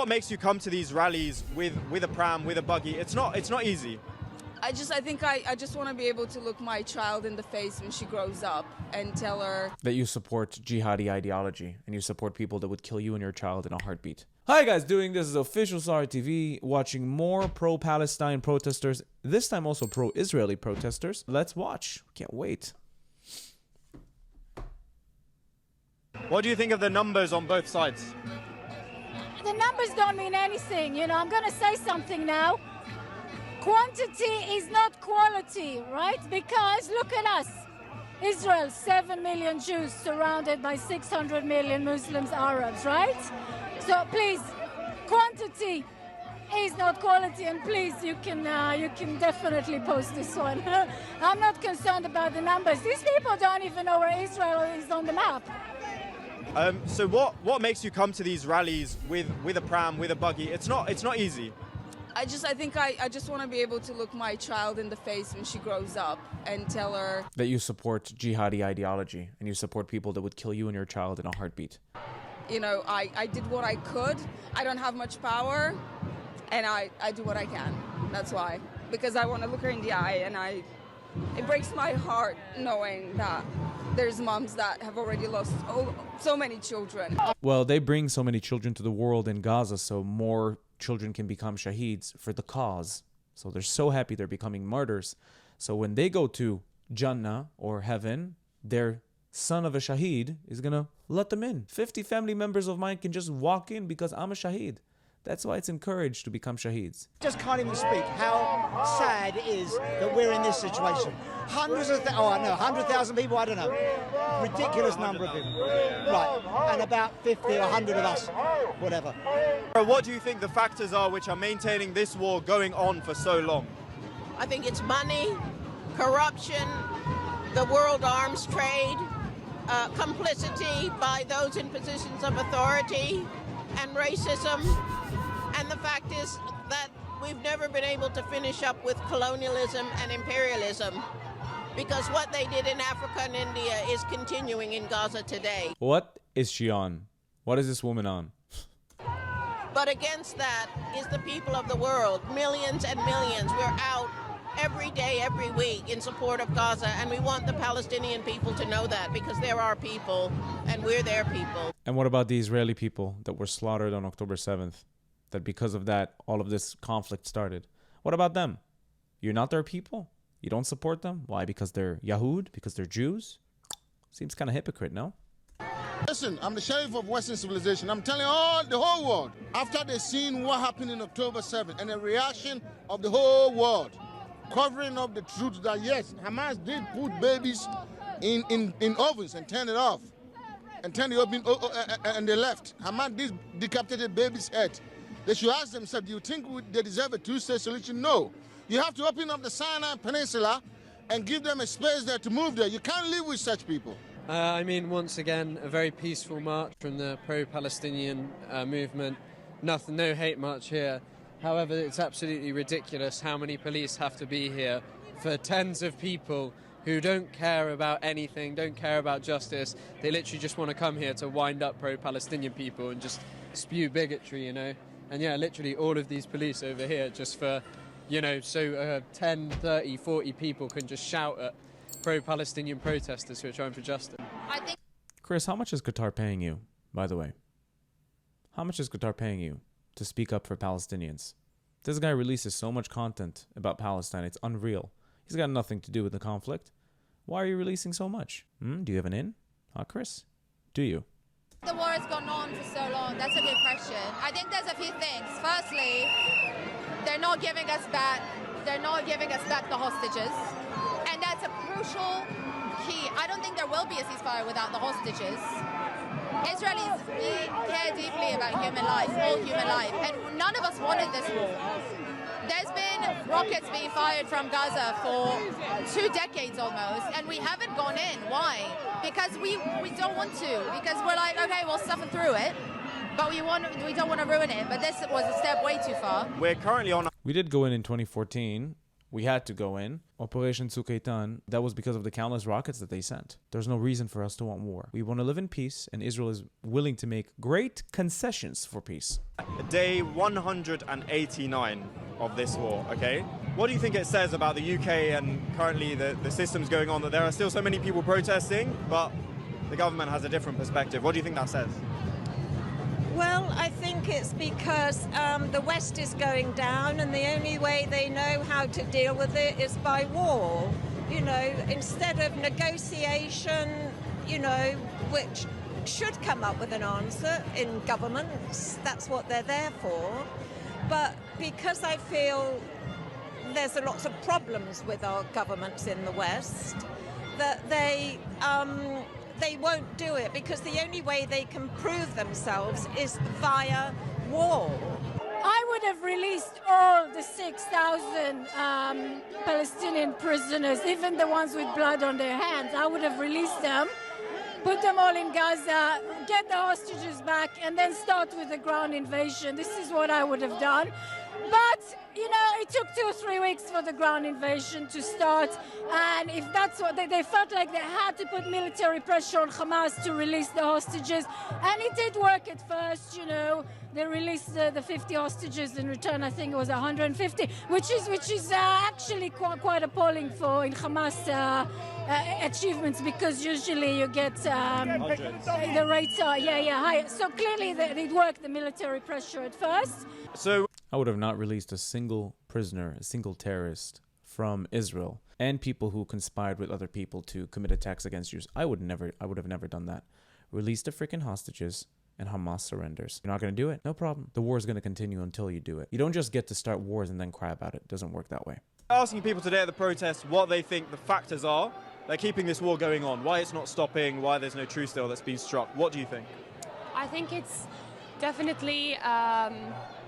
what makes you come to these rallies with a pram, with a buggy? It's not easy. I just want to be able to look my child in the face when she grows up and tell her that you support jihadi ideology and you support people that would kill you and your child in a heartbeat. Hi guys, doing this is official Sar TV, watching more pro-Palestine protesters, this time also pro-Israeli protesters. Let's watch. Can't wait. What do you think of the numbers on both sides? The numbers don't mean anything. You know, I'm going to say something now. Quantity is not quality, right? Because look at us. Israel, 7 million Jews surrounded by 600 million Muslims, Arabs, right? So please, quantity is not quality, and please, you can definitely post this one. I'm not concerned about the numbers. These people don't even know where Israel is on the map. So what makes you come to these rallies with a pram, with a buggy? It's not easy. I just want to be able to look my child in the face when she grows up and tell her that you support jihadi ideology and you support people that would kill you and your child in a heartbeat. You know, I did what I could. I don't have much power, and I do what I can. That's why. Because I want to look her in the eye, and it breaks my heart knowing that there's moms that have already lost so many children. Well, they bring so many children to the world in Gaza, so more children can become shaheeds for the cause. So they're so happy they're becoming martyrs. So when they go to Jannah or heaven, their son of a shaheed is gonna let them in. 50 family members of mine can just walk in because I'm a shaheed. That's why it's encouraged to become shaheeds. Just can't even speak how sad it is that we're in this situation. Hundreds of 100,000 people, I don't know. Ridiculous number of people. Right, and about 50 or 100 of us, whatever. What do you think the factors are which are maintaining this war going on for so long? I think it's money, corruption, the world arms trade, complicity by those in positions of authority, and racism. And the fact is that we've never been able to finish up with colonialism and imperialism, because what they did in Africa and India is continuing in Gaza today. What is she on? What is this woman on? But against that is the people of the world, millions and millions. We're out every day, every week in support of Gaza, and we want the Palestinian people to know that, because they're our people and we're their people. And what about the Israeli people that were slaughtered on October 7th? That because of that, all of this conflict started. What about them? You're not their people? You don't support them? Why? Because they're Yahud? Because they're Jews? Seems kind of hypocrite, no? Listen, I'm the sheriff of Western civilization. I'm telling the whole world, after they've seen what happened in October 7th and the reaction of the whole world, covering up the truth that yes, Hamas did put babies in ovens and turn it off. And turn the oven and they left. Hamas did decapitated baby's head. They should ask themselves, do you think they deserve a two-state solution? No. You have to open up the Sinai Peninsula and give them a space there to move there. You can't live with such people. I mean, once again, a very peaceful march from the pro-Palestinian movement. Nothing, no hate march here. However, it's absolutely ridiculous how many police have to be here for tens of people who don't care about anything, don't care about justice. They literally just want to come here to wind up pro-Palestinian people and just spew bigotry, you know. And yeah, literally all of these police over here just for, you know, so 10, 30, 40 people can just shout at pro-Palestinian protesters who are trying for justice. Chris, how much is Qatar paying you, by the way? How much is Qatar paying you to speak up for Palestinians? This guy releases so much content about Palestine, it's unreal. He's got nothing to do with the conflict. Why are you releasing so much? Do you have an in? Chris? Do you? The war has gone on for so long. That's a good question. I think there's a few things. Firstly, they're not giving us back the hostages. And that's a crucial key. I don't think there will be a ceasefire without the hostages. Israelis care deeply about human life, all human life. And none of us wanted this war. There's been rockets being fired from Gaza for 2 decades almost, and we haven't gone in. Why? Because we don't want to. Because we're like, okay, we'll suffer through it, but we don't want to ruin it. But this was a step way too far. We're currently on. We did go in 2014 We had to go in. Operation Tzukaitan, that was because of the countless rockets that they sent. There's no reason for us to want war. We want to live in peace, and Israel is willing to make great concessions for peace. Day 189 of this war, okay? What do you think it says about the UK and currently the systems going on, that there are still so many people protesting, but the government has a different perspective? What do you think that says? Well, I think it's because the West is going down, and the only way they know how to deal with it is by war. You know, instead of negotiation, you know, which should come up with an answer in governments. That's what they're there for. But because I feel there's lots of problems with our governments in the West, that they won't do it, because the only way they can prove themselves is via war. I would have released all the 6,000 Palestinian prisoners, even the ones with blood on their hands. I would have released them, put them all in Gaza, get the hostages back, and then start with the ground invasion. This is what I would have done. But, you know, it took 2 or 3 weeks for the ground invasion to start. And if that's what they felt like, they had to put military pressure on Hamas to release the hostages. And it did work at first, you know. They released the 50 hostages in return. I think it was 150, which is actually quite appalling for in Hamas achievements, because usually you get the rates are higher. So clearly it worked, the military pressure at first. So I would have not released a single prisoner, a single terrorist from Israel, and people who conspired with other people to commit attacks against Jews. I would have never done that. Release the freaking hostages, and Hamas surrenders. You're not going to do it? No problem. The war is going to continue until you do it. You don't just get to start wars and then cry about it. It doesn't work that way. Asking people today at the protest what they think the factors are that are keeping this war going on, why it's not stopping, why there's no truce deal that's been struck. What do you think? I think it's definitely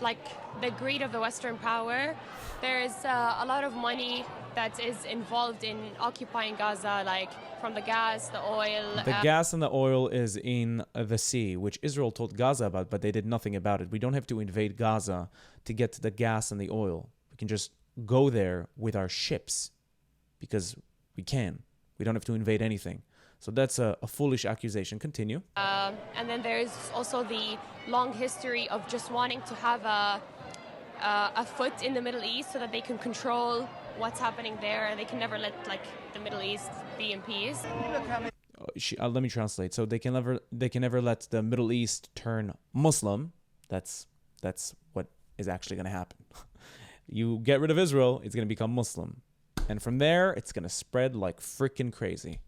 like the greed of the Western power. There's a lot of money that is involved in occupying Gaza, like from the gas, the oil. The gas and the oil is in the sea, which Israel told Gaza about, but they did nothing about it. We don't have to invade Gaza to get to the gas and the oil. We can just go there with our ships, because we can. We don't have to invade anything. So that's a foolish accusation. Continue. And then there's also the long history of just wanting to have a foot in the Middle East so that they can control what's happening there, and they can never let the Middle East be in peace. Let me translate. So they can never let the Middle East turn Muslim. That's what is actually going to happen. You get rid of Israel, it's going to become Muslim, and from there it's going to spread like freaking crazy.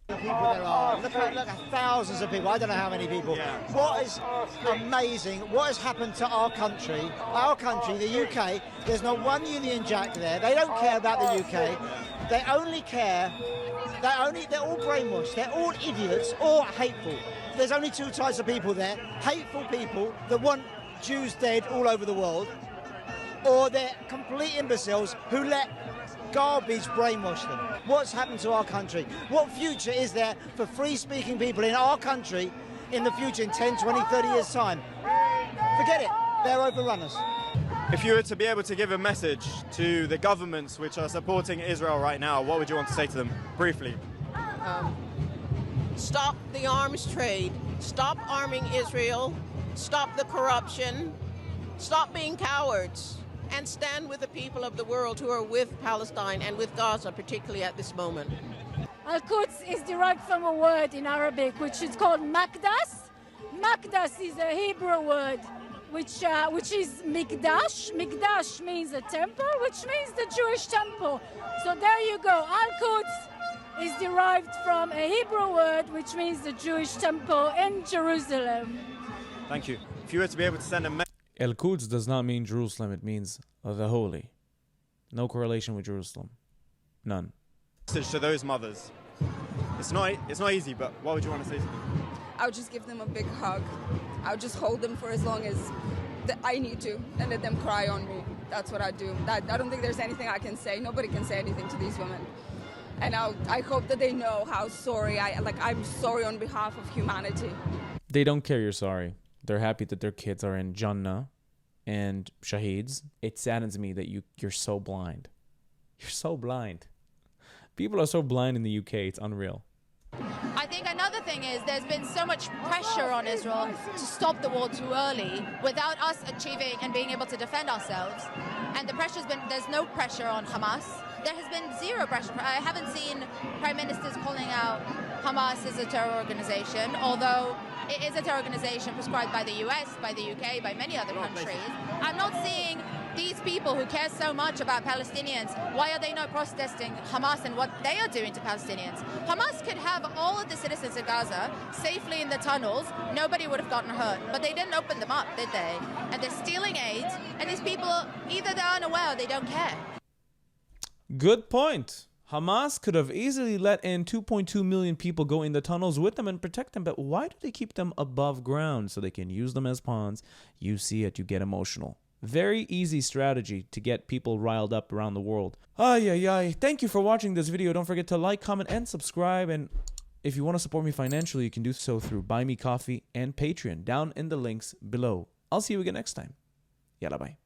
People there are. Look at thousands of people. I don't know how many people. Yeah. What is amazing, what has happened to our country, the UK, there's not one Union Jack there. They don't care about the UK. They only care, they're all brainwashed. They're all idiots or hateful. There's only 2 types of people there. Hateful people that want Jews dead all over the world, or they're complete imbeciles who let garbage brainwash them. What's happened to our country? What future is there for free-speaking people in our country in the future, in 10, 20, 30 years' time? Forget it. They're overrun us. If you were to be able to give a message to the governments which are supporting Israel right now, what would you want to say to them, briefly? Stop the arms trade. Stop arming Israel. Stop the corruption. Stop being cowards. And stand with the people of the world who are with Palestine and with Gaza, particularly at this moment. Al-Quds is derived from a word in Arabic which is called Makdas. Makdas is a Hebrew word which is Mikdash. Mikdash means a temple, which means the Jewish temple. So there you go. Al-Quds is derived from a Hebrew word which means the Jewish temple in Jerusalem. Thank you. If you were to be able to send a message... Al-Quds does not mean Jerusalem, it means the holy. No correlation with Jerusalem. None. To those mothers. It's not easy, but what would you want to say to them? I would just give them a big hug. I would just hold them for as long as I need to and let them cry on me. That's what I do. I don't think there's anything I can say. Nobody can say anything to these women. And I hope that they know how sorry I'm sorry on behalf of humanity. They don't care you're sorry. They're happy that their kids are in Jannah and Shaheeds. It saddens me that you're so blind. You're so blind. People are so blind in the UK, it's unreal. I think another thing is there's been so much pressure on Israel to stop the war too early without us achieving and being able to defend ourselves. And the pressure's been, there's no pressure on Hamas. There has been zero pressure. I haven't seen prime ministers calling out Hamas as a terror organization, although it is a terror organization prescribed by the US, by the UK, by many other countries. I'm not seeing these people who care so much about Palestinians, why are they not protesting Hamas and what they are doing to Palestinians? Hamas could have all of the citizens of Gaza safely in the tunnels, nobody would have gotten hurt, but they didn't open them up, did they? And they're stealing aid, and these people, either they're unaware or they don't care. Good point. Hamas could have easily let in 2.2 million people go in the tunnels with them and protect them, but why do they keep them above ground so they can use them as pawns? You see it, you get emotional. Very easy strategy to get people riled up around the world. Thank you for watching this video. Don't forget to like, comment, and subscribe. And if you want to support me financially, you can do so through Buy Me Coffee and Patreon down in the links below. I'll see you again next time. Yalla, bye.